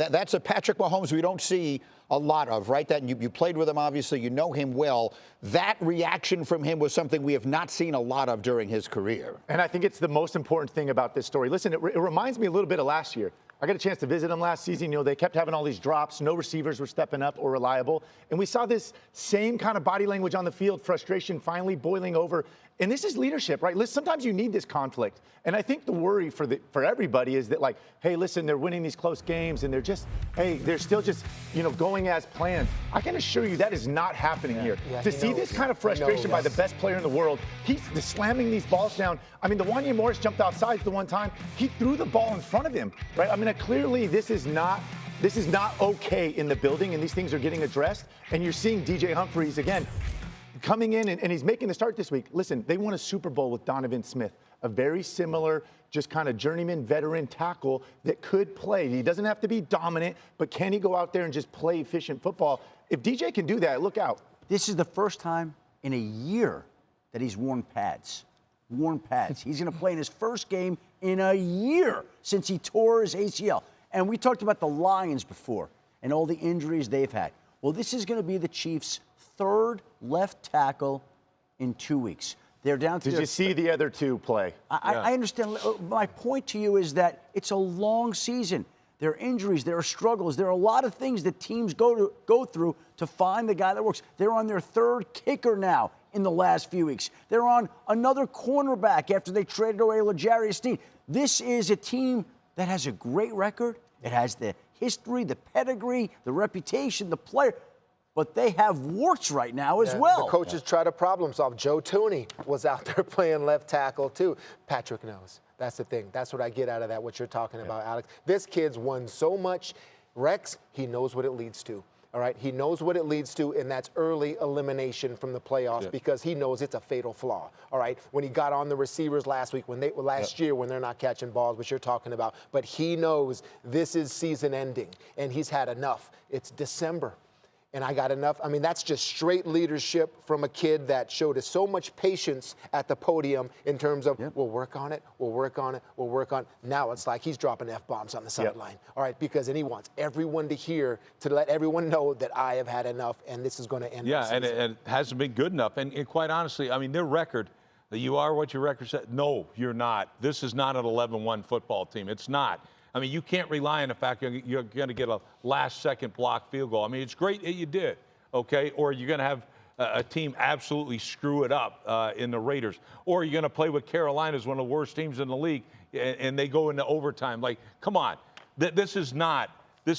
that's a Patrick Mahomes we don't see a lot of, right? That you played with him, obviously, you know him well. That reaction from him was something we have not seen a lot of during his career. And I think it's the most important thing about this story. Listen, it reminds me a little bit of last year. I got a chance to visit him last season. You know, they kept having all these drops. No receivers were stepping up or reliable. And we saw this same kind of body language on the field, frustration finally boiling over. And this is leadership, right? Listen, sometimes you need this conflict. And I think the worry for everybody is that, like, hey, listen, they're winning these close games and they're still just, you know, going as planned. I can assure you that is not happening here. Yeah, to see this kind of frustration by the best player in the world, he's slamming these balls down. I mean, the Wanya Morris jumped outside the one time. He threw the ball in front of him, right? I mean, clearly this is not okay in the building, and these things are getting addressed. And you're seeing DJ Humphries again coming in, and he's making the start this week. Listen, they won a Super Bowl with Donovan Smith, a very similar, just kind of journeyman veteran tackle that could play. He doesn't have to be dominant, but can he go out there and just play efficient football? If DJ can do that, look out. This is the first time in a year that he's worn pads. He's going to play in his first game in a year since he tore his ACL. And we talked about the Lions before and all the injuries they've had. Well, this is going to be the Chiefs' third left tackle in 2 weeks. They're down to. Did you see the other two play? I understand. My point to you is that it's a long season. There are injuries, there are struggles, there are a lot of things that teams go through to find the guy that works. They're on their third kicker now in the last few weeks. They're on another cornerback after they traded away L'Jarius Sneed. This is a team that has a great record. It has the history, the pedigree, the reputation, the player. But they have warts right now as well. The coaches try to problem solve. Joe Tooney was out there playing left tackle, too. Patrick knows. That's the thing. That's what I get out of that, what you're talking about, Alex. This kid's won so much. Rex, he knows what it leads to. All right, he knows what it leads to, and that's early elimination from the playoffs because he knows it's a fatal flaw. All right, when he got on the receivers last week, last year when they're not catching balls, which you're talking about, but he knows this is season ending, and he's had enough. It's December. And I got enough. I mean, that's just straight leadership from a kid that showed us so much patience at the podium in terms of, we'll work on it, we'll work on it, we'll work on it. Now it's like he's dropping F-bombs on the sideline. All right, because then he wants everyone to hear, to let everyone know that I have had enough and this is going to end. Yeah, and it hasn't been good enough. And quite honestly, I mean, their record, you are what your record said. No, you're not. This is not an 11-1 football team. It's not. I mean, you can't rely on the fact you're going to get a last-second block field goal. I mean, it's great that you did, okay? Or you're going to have a team absolutely screw it up in the Raiders. Or you're going to play with Carolina, as one of the worst teams in the league, and they go into overtime. Like, come on. This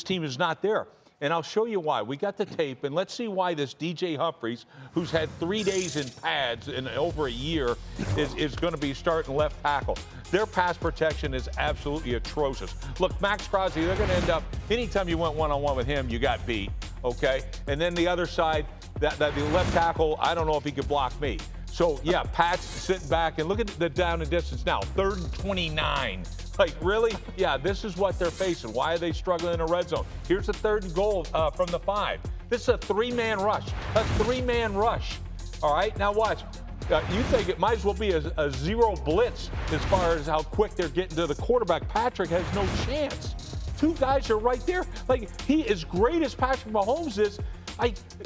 team is not there. And I'll show you why. We got the tape, and let's see why this DJ Humphries, who's had 3 days in pads in over a year, is going to be starting left tackle. Their pass protection is absolutely atrocious. Look, Max Crosby, they're going to end up, anytime you went one-on-one with him, you got beat, okay? And then the other side, the left tackle, I don't know if he could block me. So, yeah, Pat's sitting back, and look at the down and distance now, 3rd and 29. Like, really? Yeah, this is what they're facing. Why are they struggling in the red zone? Here's the 3rd and goal from the 5. This is a 3-man rush. A 3-man rush. All right, now watch. You think it might as well be a zero blitz as far as how quick they're getting to the quarterback. Patrick has no chance. 2 guys are right there. Like, he, as great as Patrick Mahomes is,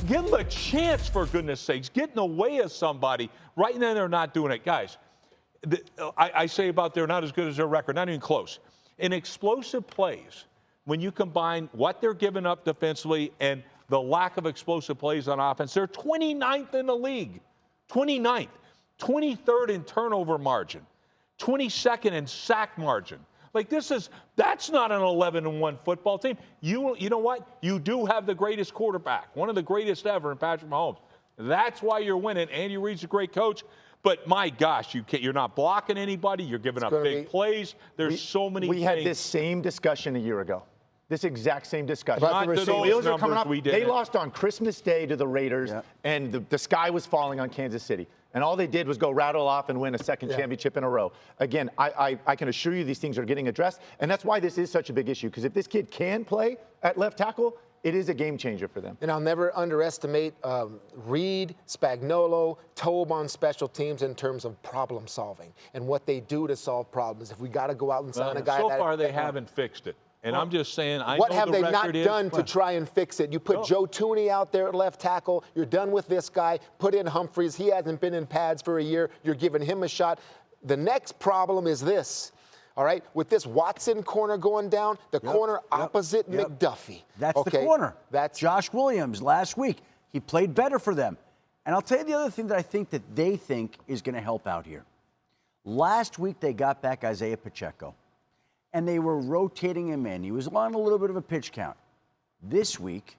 give him a chance, for goodness sakes. Get in the way of somebody. Right now, they're not doing it. Guys, I say about they're not as good as their record, not even close. In explosive plays, when you combine what they're giving up defensively and the lack of explosive plays on offense, they're 29th in the league. 29th, 23rd in turnover margin, 22nd in sack margin. Like, that's not an 11-1 football team. You know what? You do have the greatest quarterback, one of the greatest ever in Patrick Mahomes. That's why you're winning. Andy Reid's a great coach. But, my gosh, you're not blocking anybody. You're giving up big plays. There's so many things. We had this same discussion a year ago. This exact same discussion. The wheels are coming up. They lost on Christmas Day to the Raiders, and the sky was falling on Kansas City. And all they did was go rattle off and win a second championship in a row. Again, I can assure you these things are getting addressed, and that's why this is such a big issue. Because if this kid can play at left tackle, it is a game changer for them. And I'll never underestimate Reed, Spagnuolo, Tobe on special teams in terms of problem solving and what they do to solve problems. If we got to go out and sign a guy so far they haven't fixed it. And I'm just saying, what know have the they not record is- done to try and fix it? You put Joe Tooney out there at left tackle. You're done with this guy. Put in Humphreys. He hasn't been in pads for a year. You're giving him a shot. The next problem is this. All right, with this Watson corner going down, the corner opposite McDuffie. That's the corner. That's Josh Williams last week. He played better for them. And I'll tell you the other thing that I think that they think is going to help out here. Last week they got back Isaiah Pacheco, and they were rotating him in. He was on a little bit of a pitch count. This week,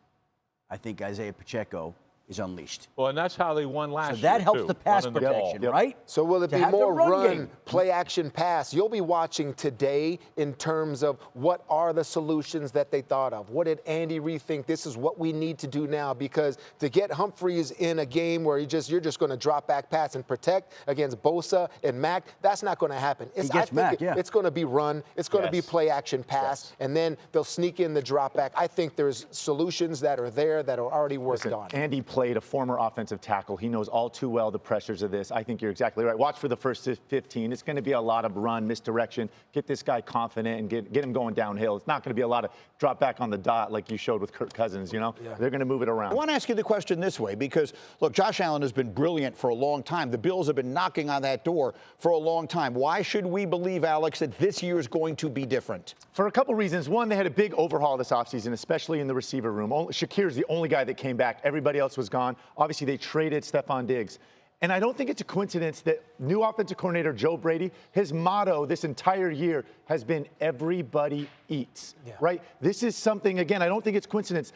I think Isaiah Pacheco is unleashed. Well, and that's how they won last year. So that helps too, the pass running the protection, ball. right? So will it To be have the more run run, game. play action, pass? You'll be watching today in terms of what are the solutions that they thought of. What did Andy Reid think? This is what we need to do now, because to get Humphreys in a game where you're just going to drop back pass and protect against Bosa and Mack, that's not going to happen. He gets Mack, yeah. It's going to be run. It's going to be play action, pass, and then they'll sneak in the drop back. I think there's solutions that are there that are already worked on. Andy played a former offensive tackle. He knows all too well the pressures of this. I think you're exactly right. Watch for the first 15. It's going to be a lot of run, misdirection, get this guy confident and get him going downhill. It's not going to be a lot of drop back on the dot like you showed with Kirk Cousins, you know? Yeah. They're going to move it around. I want to ask you the question this way because, look, Josh Allen has been brilliant for a long time. The Bills have been knocking on that door for a long time. Why should we believe, Alex, that this year is going to be different? For a couple reasons. One, they had a big overhaul this offseason, especially in the receiver room. Shakir's the only guy that came back. Everybody else was gone. Obviously, they traded Stephon Diggs. And I don't think it's a coincidence that new offensive coordinator Joe Brady, his motto this entire year has been everybody eats, right? This is something, again, I don't think it's coincidence.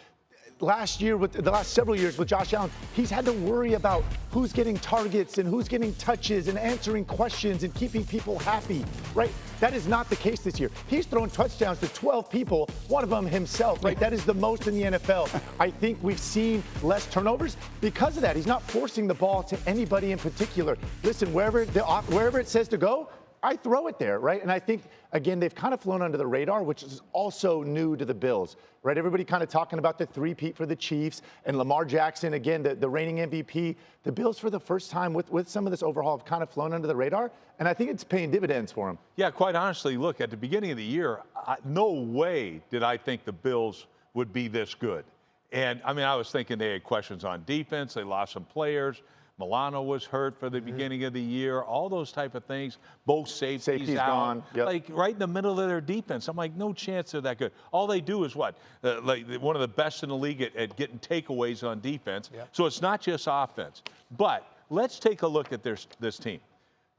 Last year, with the last several years with Josh Allen, he's had to worry about who's getting targets and who's getting touches and answering questions and keeping people happy, right? That is not the case this year. He's thrown touchdowns to 12 people, one of them himself, right? That is the most in the NFL. I think we've seen less turnovers because of that. He's not forcing the ball to anybody in particular. Listen, wherever it says to go, I throw it there, right? And I think, again, they've kind of flown under the radar, which is also new to the Bills, right? Everybody kind of talking about the three-peat for the Chiefs and Lamar Jackson, again, the reigning MVP. The Bills, for the first time with some of this overhaul, have kind of flown under the radar, and I think it's paying dividends for them. Yeah, quite honestly, look, at the beginning of the year, no way did I think the Bills would be this good. And, I mean, I was thinking they had questions on defense. They lost some players. Milano was hurt for the beginning of the year, all those type of things. Both safeties out. Gone. Yep. Like right in the middle of their defense. I'm like, no chance they're that good. All they do is what? Like one of the best in the league at getting takeaways on defense. Yep. So it's not just offense. But let's take a look at this team.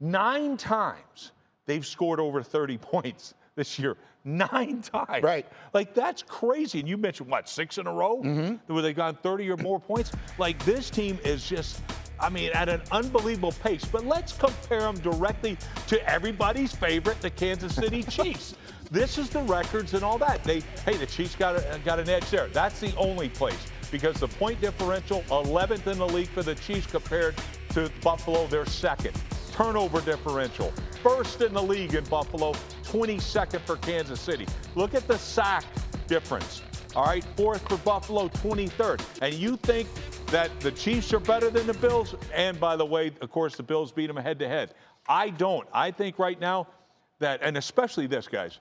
9 times they've scored over 30 points this year. 9 times. Right. Like, that's crazy. And you mentioned, what, 6 in a row? Mm-hmm. Where they got 30 or more points? Like, this team is just, I mean, at an unbelievable pace. But let's compare them directly to everybody's favorite, the Kansas City Chiefs. This is the records and all that. The Chiefs got an edge there. That's the only place. Because the point differential, 11th in the league for the Chiefs compared to Buffalo, they're second. Turnover differential, first in the league in Buffalo, 22nd for Kansas City. Look at the sack difference. All right, 4th for Buffalo, 23rd. And you think that the Chiefs are better than the Bills? And by the way, of course, the Bills beat them head-to-head. I don't. I think right now that, and especially this, guys,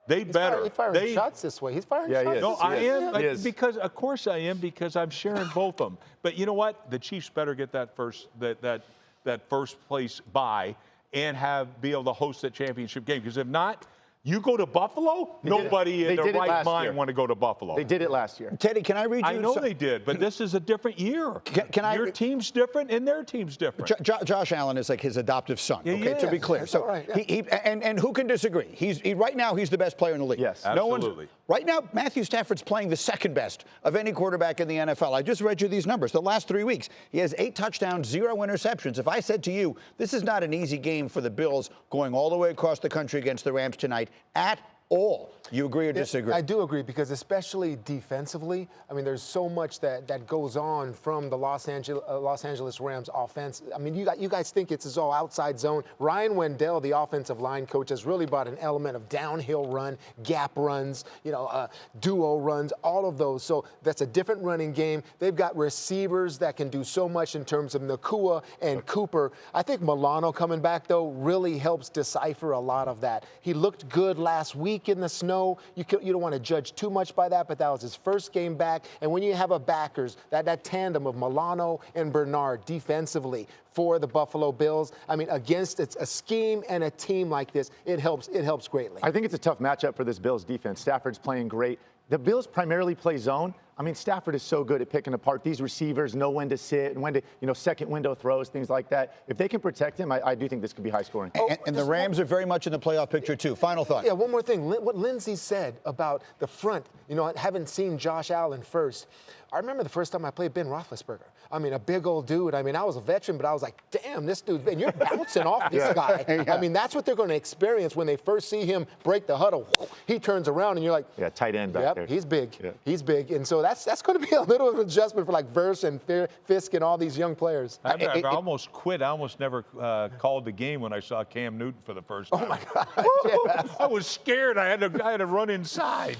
he's firing shots this way. He's firing shots. He is. No, I am. He is. Because, of course I am, because I'm sharing both of them. But you know what? The Chiefs better get that first place bye and be able to host that championship game. Because if not, you go to Buffalo, nobody in their right mind want to go to Buffalo. They did it last year. Teddy, can I read you? I know they did, but this is a different year. Your team's different and their team's different. Josh Allen is like his adoptive son, Yeah, okay, to be clear. So right, yeah. and who can disagree? Right now, he's the best player in the league. Yes, absolutely. Right now, Matthew Stafford's playing the second best of any quarterback in the NFL. I just read you these numbers. The last 3 weeks, he has 8 touchdowns, 0 interceptions. If I said to you, this is not an easy game for the Bills going all the way across the country against the Rams tonight at all. You agree or disagree? I do agree, because especially defensively, I mean, there's so much that goes on from the Los Angeles Rams offense. I mean, you guys think it's all outside zone. Ryan Wendell, the offensive line coach, has really brought an element of downhill run, gap runs, duo runs, all of those. So that's a different running game. They've got receivers that can do so much in terms of Nakua and Cooper. I think Milano coming back, though, really helps decipher a lot of that. He looked good last week. week in the snow. You don't want to judge too much by that, but that was his first game back. And when you have a backers, that tandem of Milano and Bernard defensively for the Buffalo Bills, I mean, against a scheme and a team like this, it helps greatly. I think it's a tough matchup for this Bills defense. Stafford's playing great. The Bills primarily play zone. I mean, Stafford is so good at picking apart these receivers, know when to sit and when to, second window throws, things like that. If they can protect him, I do think this could be high scoring. And the Rams are very much in the playoff picture, too. Final thought. Yeah, one more thing. What Lindsey said about the front, having seen Josh Allen first. I remember the first time I played Ben Roethlisberger. I mean, a big old dude. I mean, I was a veteran, but I was like, damn, this dude, and you're bouncing off this guy. Yeah. I mean, that's what they're going to experience when they first see him break the huddle. He turns around, and you're like, yeah, tight end back there. He's big. Yeah. He's big. And so that's going to be a little of an adjustment for like Verse and Fisk and all these young players. I almost quit. I almost never called the game when I saw Cam Newton for the first time. Oh, my God. I was scared. I had to run inside.